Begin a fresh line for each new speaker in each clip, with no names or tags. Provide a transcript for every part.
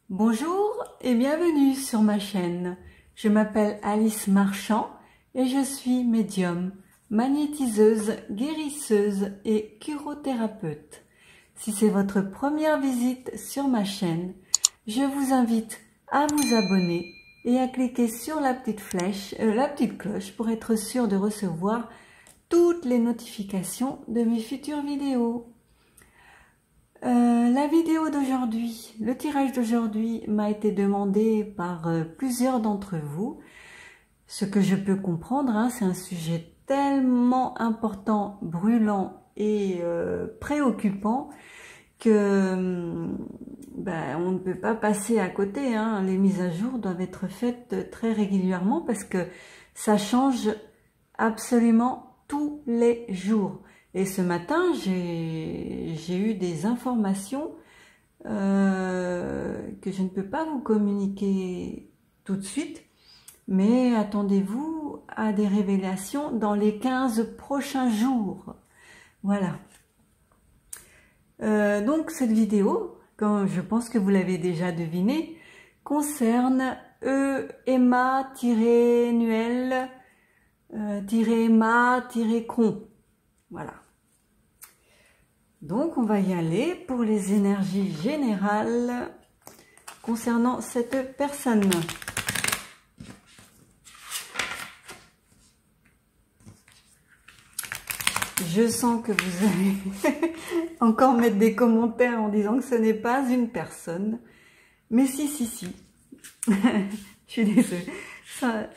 Bonjour et bienvenue sur ma chaîne. Je m'appelle Alice Marchand et je suis médium, magnétiseuse, guérisseuse et chirothérapeute. Si c'est votre première visite sur ma chaîne, je vous invite à vous abonner et à cliquer sur la petite flèche, la petite cloche pour être sûr de recevoir toutes les notifications de mes futures vidéos. La vidéo d'aujourd'hui, le tirage d'aujourd'hui m'a été demandé par plusieurs d'entre vous. Ce que je peux comprendre, hein, c'est un sujet tellement important, brûlant et préoccupant que on ne peut pas passer à côté, hein. Les mises à jour doivent être faites très régulièrement parce que ça change absolument tous les jours. Et ce matin, j'ai eu des informations que je ne peux pas vous communiquer tout de suite, mais attendez-vous à des révélations dans les 15 prochains jours. Voilà. Donc cette vidéo, comme je pense que vous l'avez déjà deviné, concerne Emma-Nuel-Emma-Con. Voilà. Donc, on va y aller pour les énergies générales concernant cette personne. Je sens que vous allez encore mettre des commentaires en disant que ce n'est pas une personne. Mais si. Je suis désolée. Ça,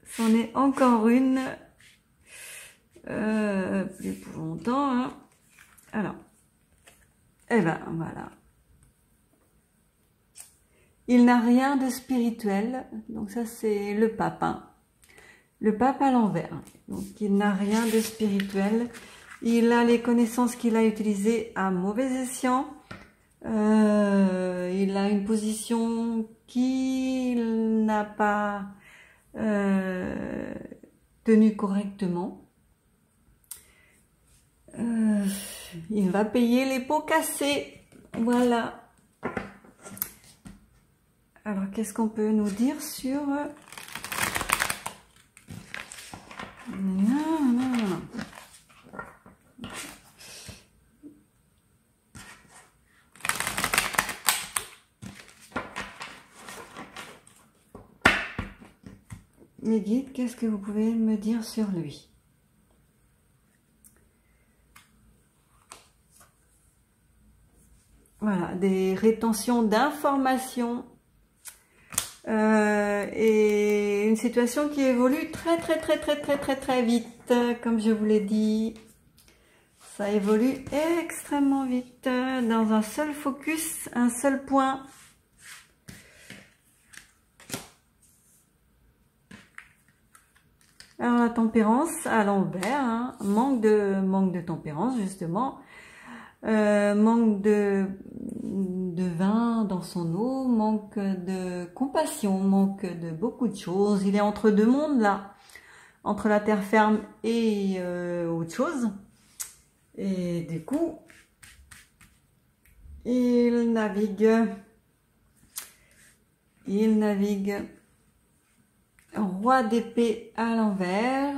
c'en est encore une. Plus pour longtemps, hein. Alors, eh ben voilà. Il n'a rien de spirituel, donc ça c'est le pape, hein. Le pape à l'envers. Donc il n'a rien de spirituel. Il a les connaissances qu'il a utilisées à mauvais escient. Il a une position qu'il n'a pas tenue correctement. Il va payer les pots cassés. Voilà. Alors, qu'est-ce qu'on peut nous dire sur... Non. Mes guides, qu'est-ce que vous pouvez me dire sur lui? Voilà, des rétentions d'informations et une situation qui évolue très vite, comme je vous l'ai dit. Ça évolue extrêmement vite, dans un seul focus, un seul point. Alors la tempérance à l'envers, hein, manque de tempérance justement. Manque de vin dans son eau, manque de compassion, manque de beaucoup de choses. Il est entre deux mondes là, entre la terre ferme et autre chose. Et du coup, il navigue. Roi d'épée à l'envers.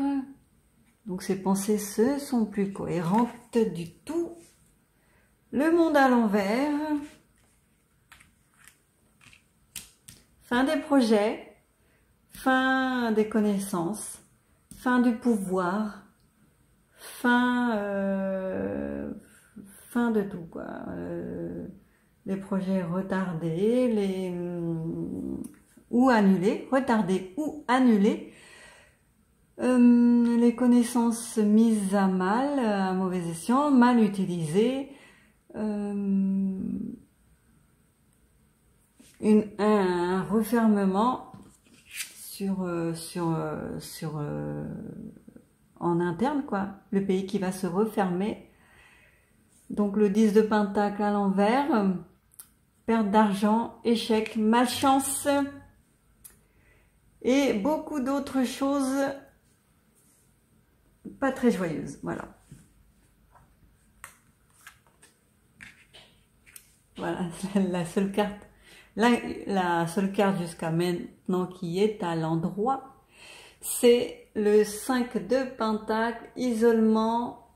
Donc ses pensées ne sont plus cohérentes du tout. Le monde à l'envers, fin des projets, fin des connaissances, fin du pouvoir, fin de tout, quoi. Les projets retardés, ou annulés, retardés ou annulés, les connaissances mises à mal, à mauvais escient, mal utilisées. Un refermement en interne, quoi, le pays qui va se refermer. Donc le 10 de pentacle à l'envers, perte d'argent, échec, malchance et beaucoup d'autres choses pas très joyeuses. Voilà. Voilà, la seule carte La seule carte jusqu'à maintenant qui est à l'endroit, c'est le 5 de Pentacle, isolement,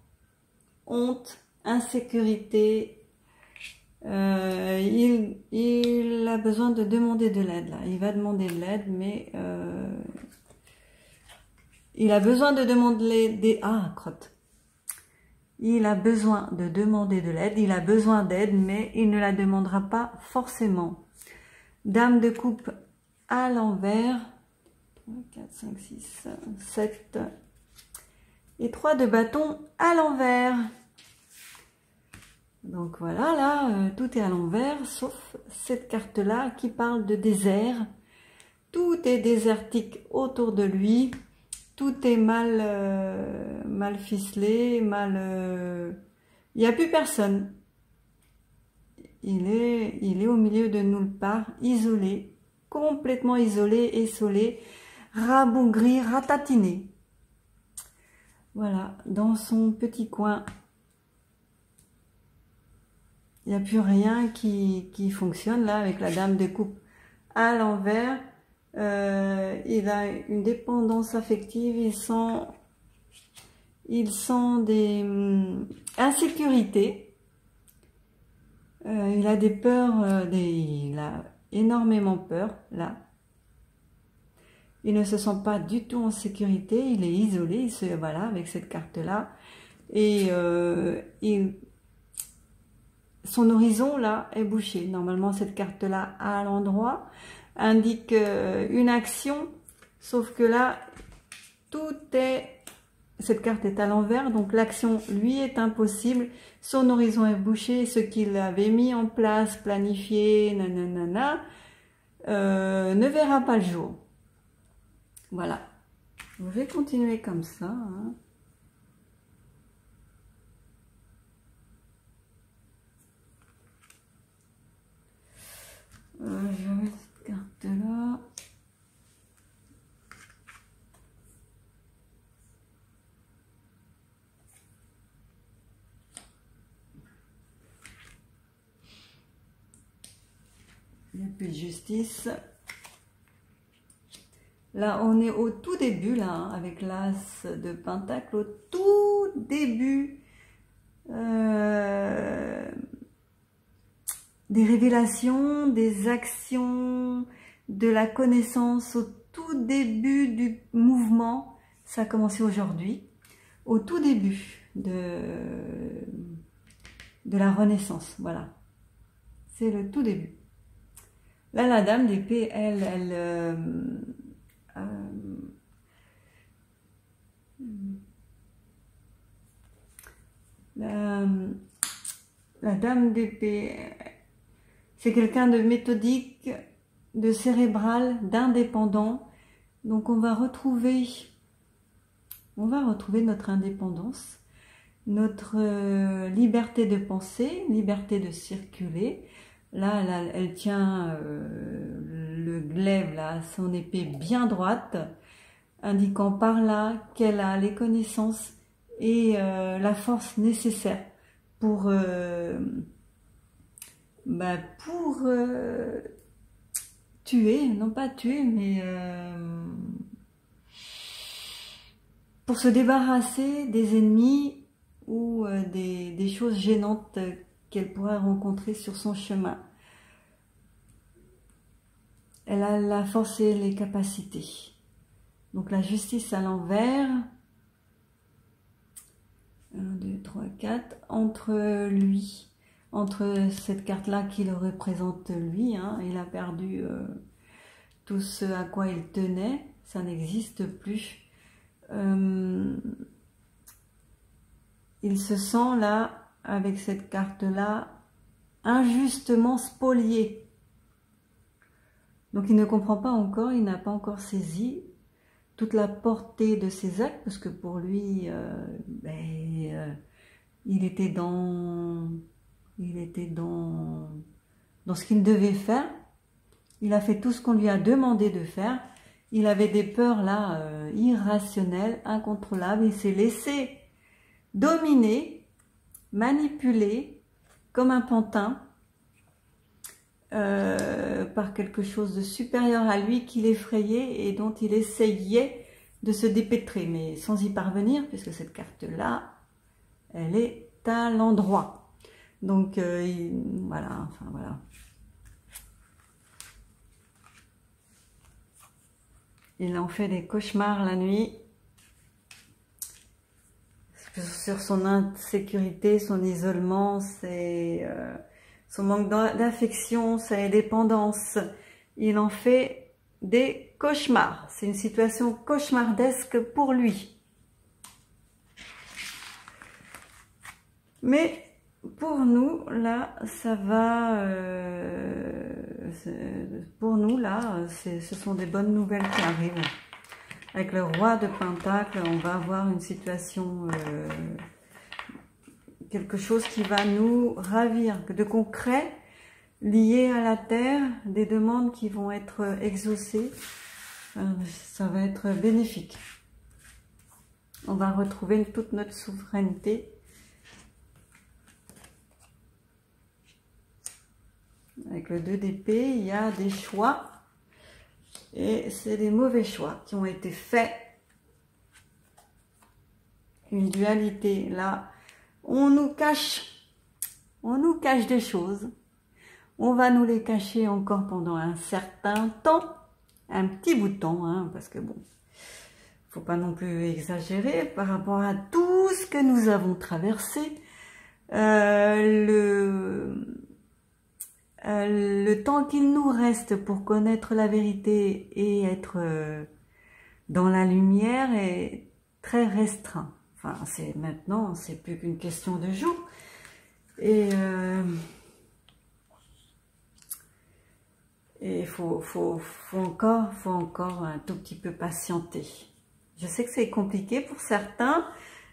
honte, insécurité. Il a besoin de demander de l'aide là. Il va demander de l'aide, mais il a besoin de demander crotte. Il a besoin de demander de l'aide, il a besoin d'aide, mais il ne la demandera pas forcément. Dame de coupe à l'envers. 4, 5, 6, 7. Et 3 de bâton à l'envers. Donc voilà, là, tout est à l'envers, sauf cette carte-là qui parle de désert. Tout est désertique autour de lui. Tout est mal ficelé, il n'y a plus personne. Il est au milieu de nulle part, isolé, complètement isolé, essolé, rabougri, ratatiné. Voilà, dans son petit coin. Il n'y a plus rien qui fonctionne là avec la dame de coupe à l'envers. Il a une dépendance affective, il sent des insécurités, il a des peurs, il a énormément peur là. Il ne se sent pas du tout en sécurité, il est isolé, voilà, avec cette carte là, et son horizon là est bouché. Normalement cette carte là à l'endroit indique une action, sauf que là cette carte est à l'envers, donc l'action lui est impossible, son horizon est bouché, ce qu'il avait mis en place, planifié, nanana, ne verra pas le jour. Voilà, je vais continuer comme ça, hein. Je vais mettre cette carte là. Il n'y a plus de justice. Là, on est au tout début, là, hein, avec l'As de Pentacle, au tout début des révélations, des actions, de la connaissance, au tout début du mouvement. Ça a commencé aujourd'hui, au tout début de la Renaissance, voilà. C'est le tout début. Là, la dame d'épée, la dame d'épée, c'est quelqu'un de méthodique, de cérébral, d'indépendant. Donc on va retrouver notre indépendance, notre liberté de penser, liberté de circuler. Là, elle tient le glaive, là, son épée bien droite, indiquant par là qu'elle a les connaissances et la force nécessaire pour tuer, non pas tuer, mais pour se débarrasser des ennemis ou des choses gênantes qu'elle pourrait rencontrer sur son chemin. Elle a la force et les capacités. Donc la justice à l'envers. 1, 2, 3, 4. Entre cette carte-là qui le représente lui, hein, il a perdu tout ce à quoi il tenait. Ça n'existe plus. Il se sent là, avec cette carte-là, injustement spolié. Donc il ne comprend pas encore, il n'a pas encore saisi toute la portée de ses actes, parce que pour lui, il était dans ce qu'il devait faire. Il a fait tout ce qu'on lui a demandé de faire. Il avait des peurs là irrationnelles, incontrôlables. Il s'est laissé dominer, manipuler comme un pantin. par quelque chose de supérieur à lui qui l'effrayait et dont il essayait de se dépêtrer, mais sans y parvenir, puisque cette carte-là, elle est à l'endroit. Donc, voilà, enfin voilà. Il en fait des cauchemars la nuit, sur son insécurité, son isolement, son manque d'affection, sa dépendance. Il en fait des cauchemars. C'est une situation cauchemardesque pour lui. Mais pour nous, là, ça va... pour nous, là, ce sont des bonnes nouvelles qui arrivent. Avec le roi de Pentacle, on va avoir une situation... quelque chose qui va nous ravir, de concret, lié à la terre, des demandes qui vont être exaucées. Ça va être bénéfique. On va retrouver toute notre souveraineté. Avec le 2 d'épée, il y a des choix. Et c'est des mauvais choix qui ont été faits. Une dualité, là. On nous cache des choses. On va nous les cacher encore pendant un certain temps. Un petit bout de temps, hein, parce que bon, faut pas non plus exagérer par rapport à tout ce que nous avons traversé. Le temps qu'il nous reste pour connaître la vérité et être dans la lumière est très restreint. Enfin, c'est maintenant, c'est plus qu'une question de jours. Et il faut encore un tout petit peu patienter. Je sais que c'est compliqué pour certains.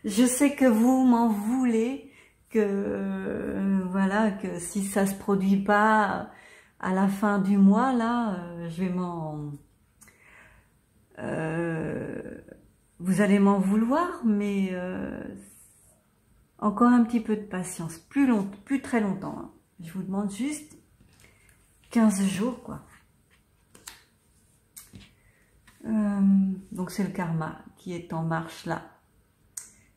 Je sais que vous m'en voulez, que voilà, que si ça se produit pas à la fin du mois, là, je vais vous allez m'en vouloir, mais encore un petit peu de patience, plus très longtemps. Hein. Je vous demande juste 15 jours, quoi. Donc c'est le karma qui est en marche là.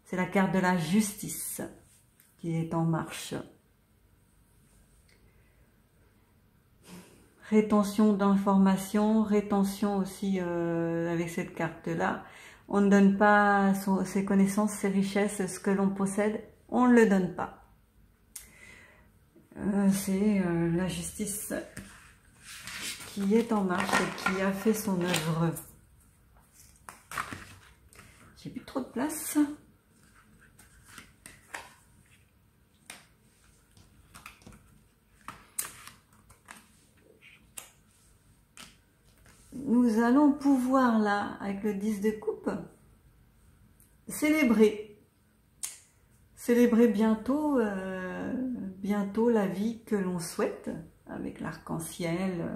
C'est la carte de la justice qui est en marche. Rétention d'informations, rétention aussi avec cette carte-là. On ne donne pas ses connaissances, ses richesses, ce que l'on possède, on ne le donne pas. C'est la justice qui est en marche et qui a fait son œuvre. J'ai plus trop de place. Nous allons pouvoir là, avec le 10 de coupe, célébrer bientôt, bientôt la vie que l'on souhaite, avec l'arc-en-ciel,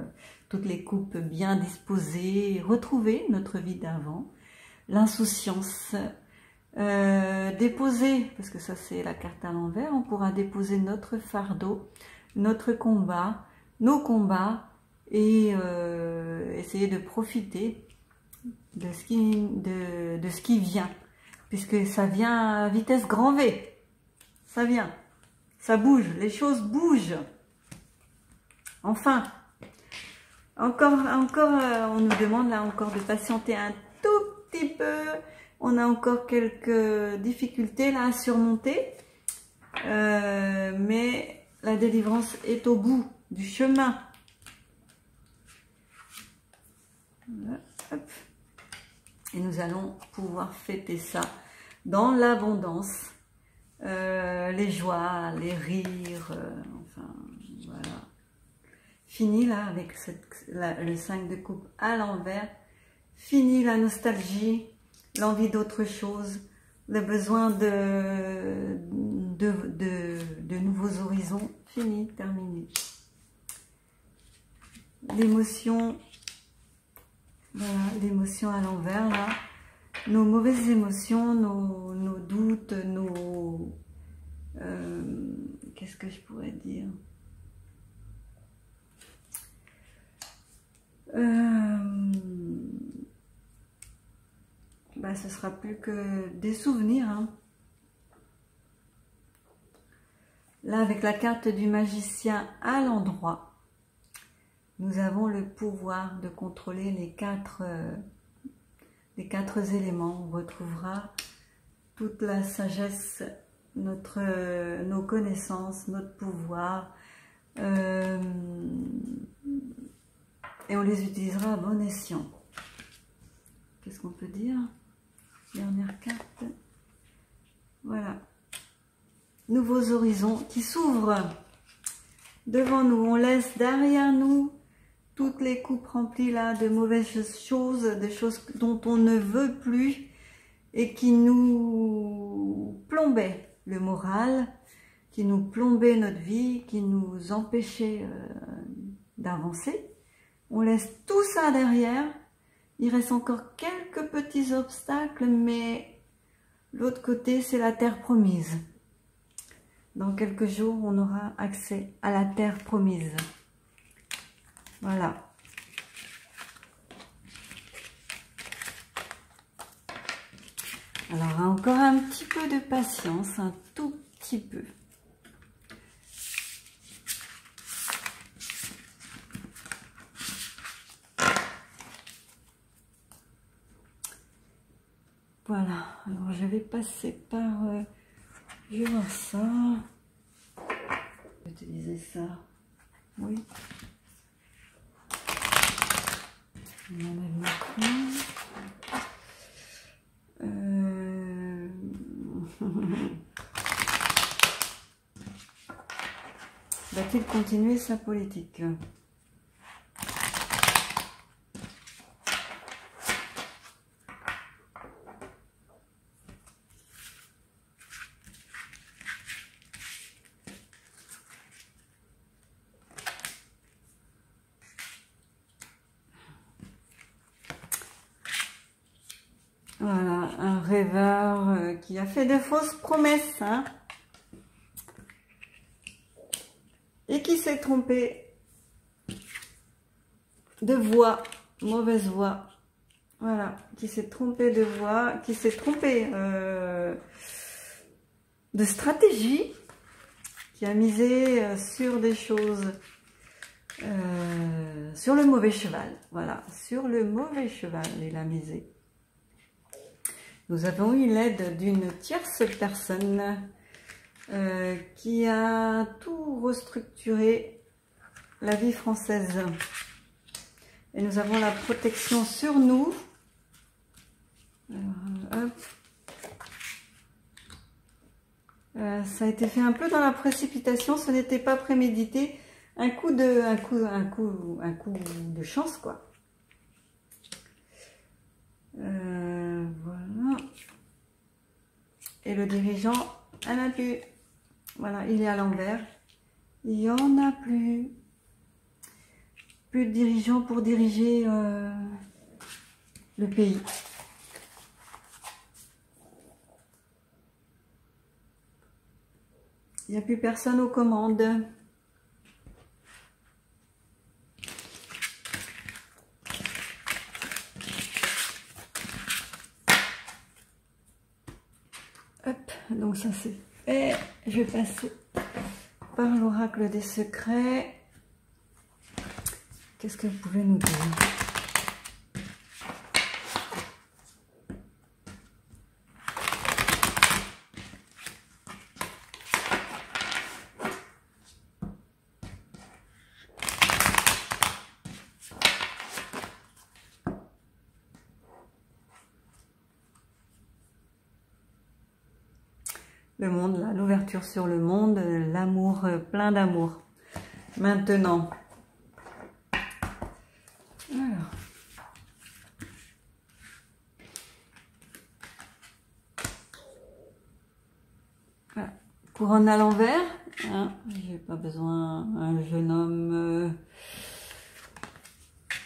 toutes les coupes bien disposées, retrouver notre vie d'avant, l'insouciance, déposer, parce que ça c'est la carte à l'envers, on pourra déposer notre fardeau, notre combat, nos combats, et essayer de profiter de ce qui vient, puisque ça vient à vitesse grand V, ça vient, ça bouge, les choses bougent, enfin, encore on nous demande là encore de patienter un tout petit peu, on a encore quelques difficultés là à surmonter, mais la délivrance est au bout du chemin. Voilà, hop. Et nous allons pouvoir fêter ça dans l'abondance, les joies, les rires, enfin voilà. Fini là avec le 5 de coupe à l'envers, fini la nostalgie, l'envie d'autre chose, le besoin de nouveaux horizons, fini, terminé. L'émotion. Voilà, l'émotion à l'envers, là. Nos mauvaises émotions, nos doutes, qu'est-ce que je pourrais dire? Là, ce sera plus que des souvenirs, hein. Là, avec la carte du magicien à l'endroit, nous avons le pouvoir de contrôler les quatre éléments. On retrouvera toute la sagesse, nos connaissances, notre pouvoir, et on les utilisera à bon escient. Qu'est-ce qu'on peut dire? Dernière carte. Voilà. Nouveaux horizons qui s'ouvrent devant nous. On laisse derrière nous toutes les coupes remplies là de mauvaises choses, des choses dont on ne veut plus et qui nous plombaient le moral, qui nous plombaient notre vie, qui nous empêchaient d'avancer. On laisse tout ça derrière. Il reste encore quelques petits obstacles, mais l'autre côté, c'est la terre promise. Dans quelques jours, on aura accès à la terre promise. Voilà. Alors, encore un petit peu de patience, un tout petit peu. Voilà, alors je vais passer par... je vais voir ça. Je vais utiliser ça. Oui. On enlève l'écran. Va-t-il continuer sa politique ? Voilà, un rêveur qui a fait de fausses promesses, hein, et qui s'est trompé de voie, mauvaise voie. Voilà, qui s'est trompé de voie, qui s'est trompé de stratégie, qui a misé sur des choses, sur le mauvais cheval. Voilà, sur le mauvais cheval, il a misé. Nous avons eu l'aide d'une tierce personne qui a tout restructuré la vie française. Et nous avons la protection sur nous. Alors, hop. Ça a été fait un peu dans la précipitation, ce n'était pas prémédité. Un coup de chance, quoi. Voilà. Et le dirigeant, elle n'a plus. Voilà, il est à l'envers. Il n'y en a plus. Plus de dirigeants pour diriger le pays. Il n'y a plus personne aux commandes. Hop, donc ça c'est fait. Je vais passer par l'oracle des secrets. Qu'est-ce que vous pouvez nous dire? Le monde, là, l'ouverture sur le monde, l'amour, plein d'amour. Maintenant. Alors. Voilà. Couronne à l'envers. Hein. J'ai pas besoin d'un jeune homme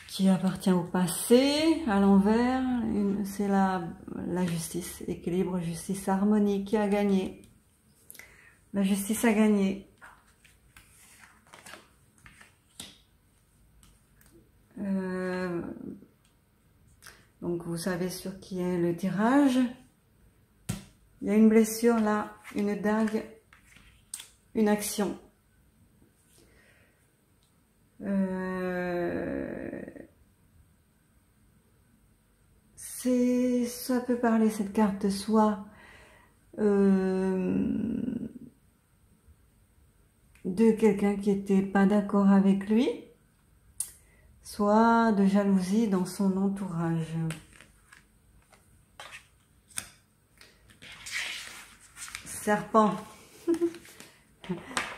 qui appartient au passé. À l'envers, c'est la justice. Équilibre, justice, harmonie qui a gagné. La justice a gagné. Donc vous savez sur qui est le tirage. Il y a une blessure là, une dague, une action. Ça peut parler cette carte soit de quelqu'un qui n'était pas d'accord avec lui, soit de jalousie dans son entourage. Serpent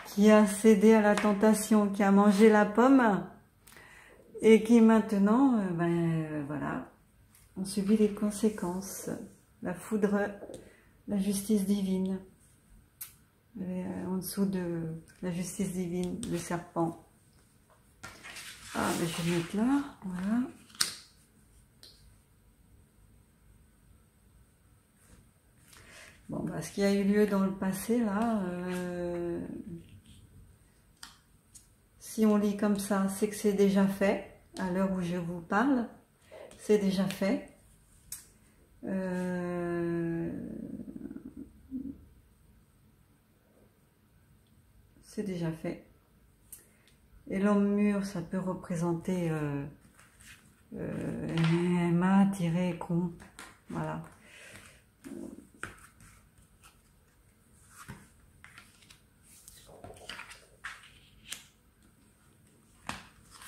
qui a cédé à la tentation, qui a mangé la pomme et qui maintenant, voilà, on subit les conséquences, la foudre, la justice divine. En dessous de la justice divine, le serpent. Ah, ben je vais le mettre là, voilà. Bon, bah, ce qui a eu lieu dans le passé, là, si on lit comme ça, c'est que c'est déjà fait, à l'heure où je vous parle, c'est déjà fait. C'est déjà fait. Et l'homme mûr, ça peut représenter ma-con. Voilà.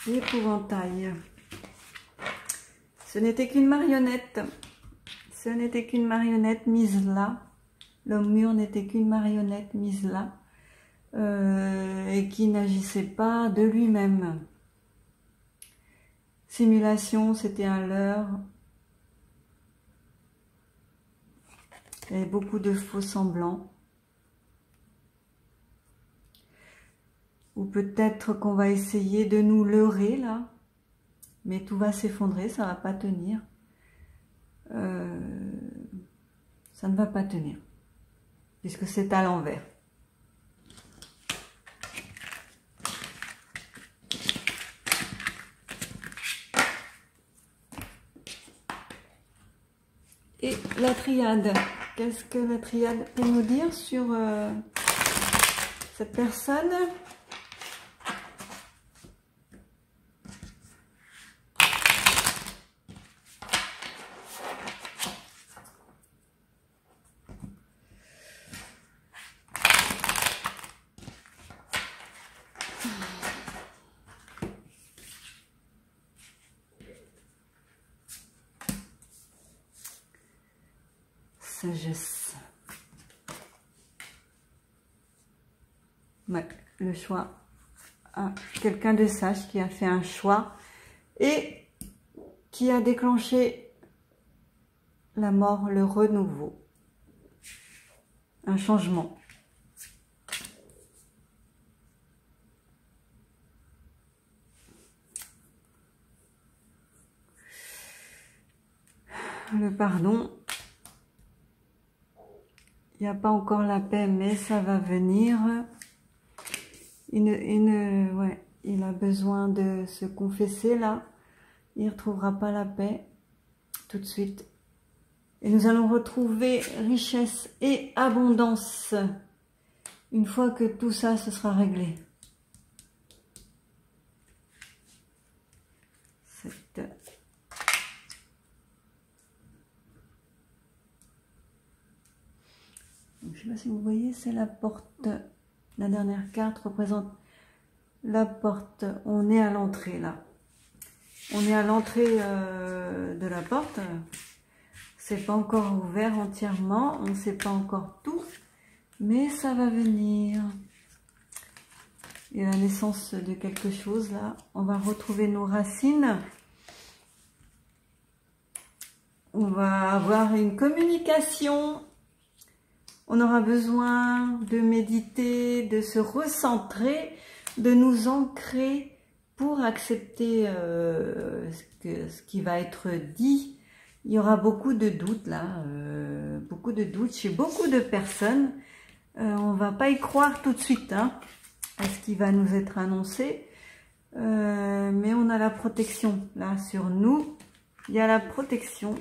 L'épouvantail. Ce n'était qu'une marionnette. Ce n'était qu'une marionnette mise là. L'homme mûr n'était qu'une marionnette mise là. Et qui n'agissait pas de lui-même. Simulation, c'était un leurre. Il y avait beaucoup de faux semblants. Ou peut-être qu'on va essayer de nous leurrer là, mais tout va s'effondrer, ça va pas tenir. Ça ne va pas tenir, puisque c'est à l'envers. Et la triade, qu'est-ce que la triade peut nous dire sur cette personne ? Sagesse. Ouais, le choix. Ah, quelqu'un de sage qui a fait un choix et qui a déclenché la mort, le renouveau. Un changement. Le pardon. Il n'y a pas encore la paix, mais ça va venir. Ouais, il a besoin de se confesser là. Il ne retrouvera pas la paix tout de suite. Et nous allons retrouver richesse et abondance une fois que tout ça se sera réglé. Je ne sais pas si vous voyez, c'est la porte. La dernière carte représente la porte. On est à l'entrée là. On est à l'entrée de la porte. C'est pas encore ouvert entièrement. On ne sait pas encore tout. Mais ça va venir. Et la naissance de quelque chose là. On va retrouver nos racines. On va avoir une communication. On aura besoin de méditer, de se recentrer, de nous ancrer pour accepter ce qui va être dit. Il y aura beaucoup de doutes là, beaucoup de doutes chez beaucoup de personnes. On ne va pas y croire tout de suite hein, à ce qui va nous être annoncé. Mais on a la protection là sur nous. Il y a la protection,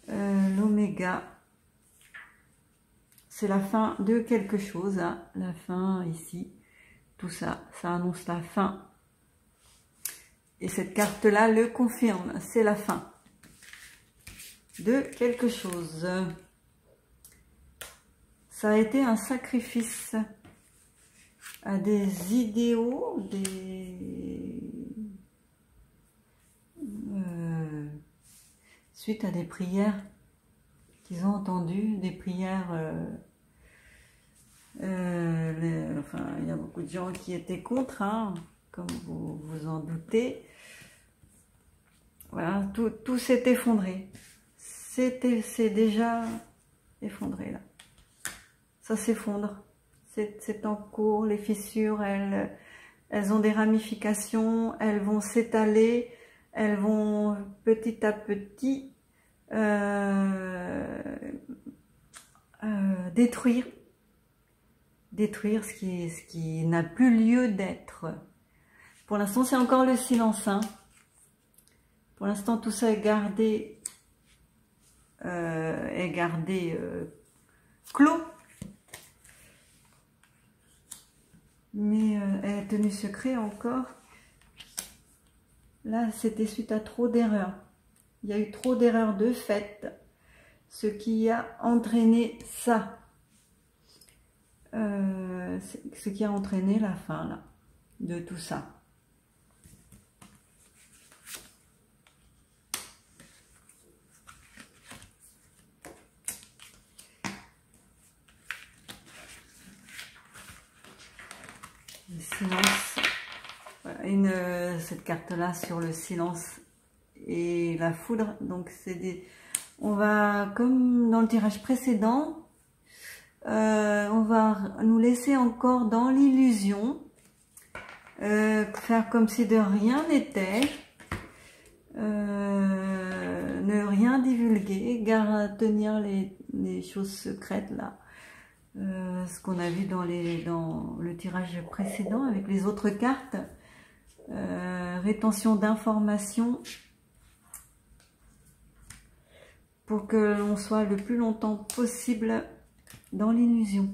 l'oméga. C'est la fin de quelque chose, hein. La fin ici, tout ça, ça annonce la fin. Et cette carte-là le confirme, c'est la fin de quelque chose. Ça a été un sacrifice à des idéaux, suite à des prières qu'ils ont entendues, des prières... enfin, il y a beaucoup de gens qui étaient contre, hein, comme vous vous en doutez. Voilà, tout s'est effondré. C'est déjà effondré là. Ça s'effondre. C'est en cours. Les fissures, elles ont des ramifications. Elles vont s'étaler. Elles vont petit à petit détruire ce qui n'a plus lieu d'être. Pour l'instant, c'est encore le silence. Hein. Pour l'instant, tout ça est gardé, clos. Mais est tenu secret encore. Là, c'était suite à trop d'erreurs. Il y a eu trop d'erreurs de fait, ce qui a entraîné ça. Ce qui a entraîné la fin là, de tout ça. Le silence. Voilà, cette carte-là sur le silence et la foudre. Donc c'est des... On va, comme dans le tirage précédent, on va nous laisser encore dans l'illusion, faire comme si de rien n'était, ne rien divulguer, tenir les choses secrètes là, ce qu'on a vu dans le tirage précédent avec les autres cartes, rétention d'informations pour que l'on soit le plus longtemps possible dans l'illusion.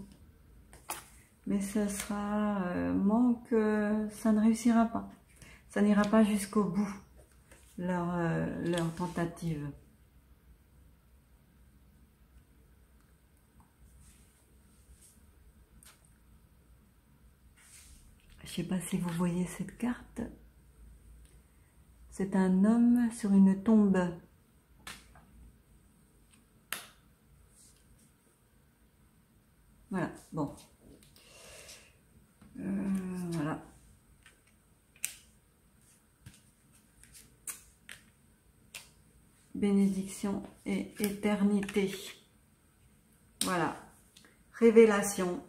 Mais ça sera ça ne réussira pas. Ça n'ira pas jusqu'au bout, leur tentative. Je ne sais pas si vous voyez cette carte. C'est un homme sur une tombe. Voilà, bon. Voilà. Bénédiction et éternité. Voilà. Révélation.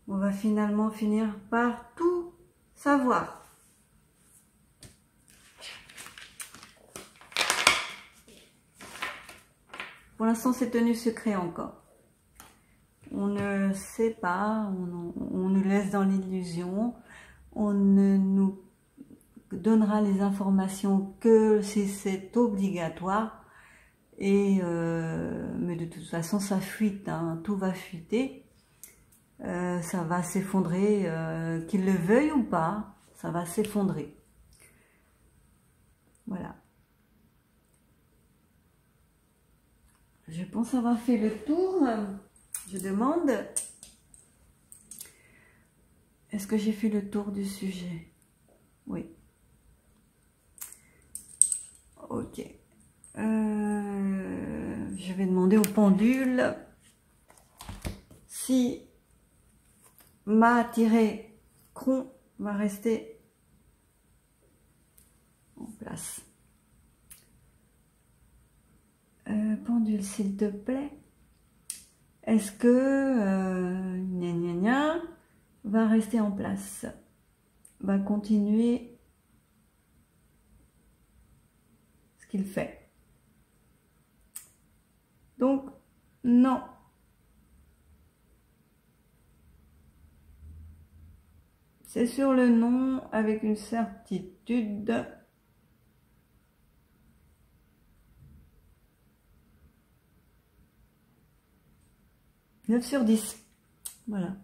On va finalement finir par tout savoir. Pour l'instant, c'est tenu secret encore. On ne sait pas, on nous laisse dans l'illusion. On ne nous donnera les informations que si c'est obligatoire. Mais de toute façon, ça fuite, hein, tout va fuiter. Ça va s'effondrer, qu'il le veuille ou pas, ça va s'effondrer. Voilà. Je pense avoir fait le tour. Je demande, est-ce que j'ai fait le tour du sujet? Oui. Ok. Je vais demander au pendule si Ma-Cron va rester en place. Pendule, s'il te plaît. Est-ce que gna gna gna va rester en place? Va continuer ce qu'il fait. Donc, non. C'est sur le nom avec une certitude. « 9 sur 10. Voilà.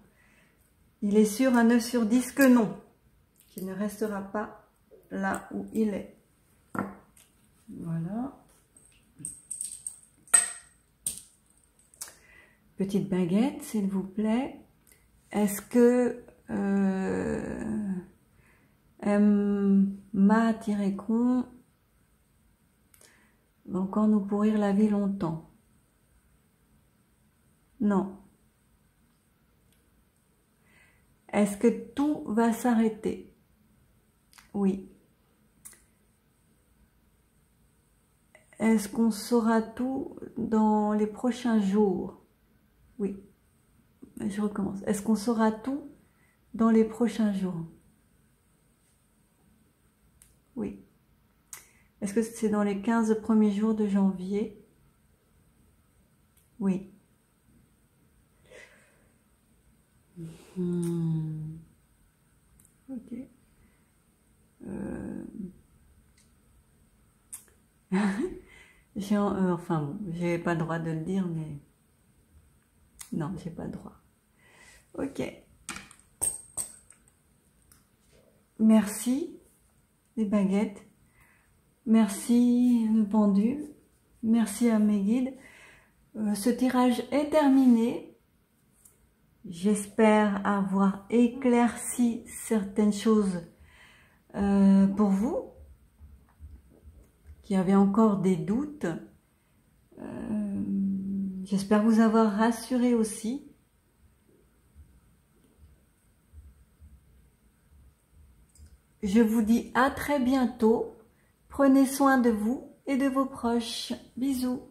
Il est sûr à 9 sur 10 que non. Qu'il ne restera pas là où il est. Voilà. Petite baguette, s'il vous plaît. Est-ce que Ma-con va encore nous pourrir la vie longtemps? Non. Est-ce que tout va s'arrêter? Oui. Est-ce qu'on saura tout dans les prochains jours? Oui. Je recommence. Est-ce qu'on saura tout dans les prochains jours? Oui. Est-ce que c'est dans les 15 premiers jours de janvier? Oui. Ok. Enfin bon, j'ai pas le droit de le dire, mais non, j'ai pas le droit. Ok. Merci les baguettes. Merci le pendu. Merci à mes guides. Ce tirage est terminé. J'espère avoir éclairci certaines choses pour vous qui avez encore des doutes. J'espère vous avoir rassuré aussi. Je vous dis à très bientôt. Prenez soin de vous et de vos proches. Bisous.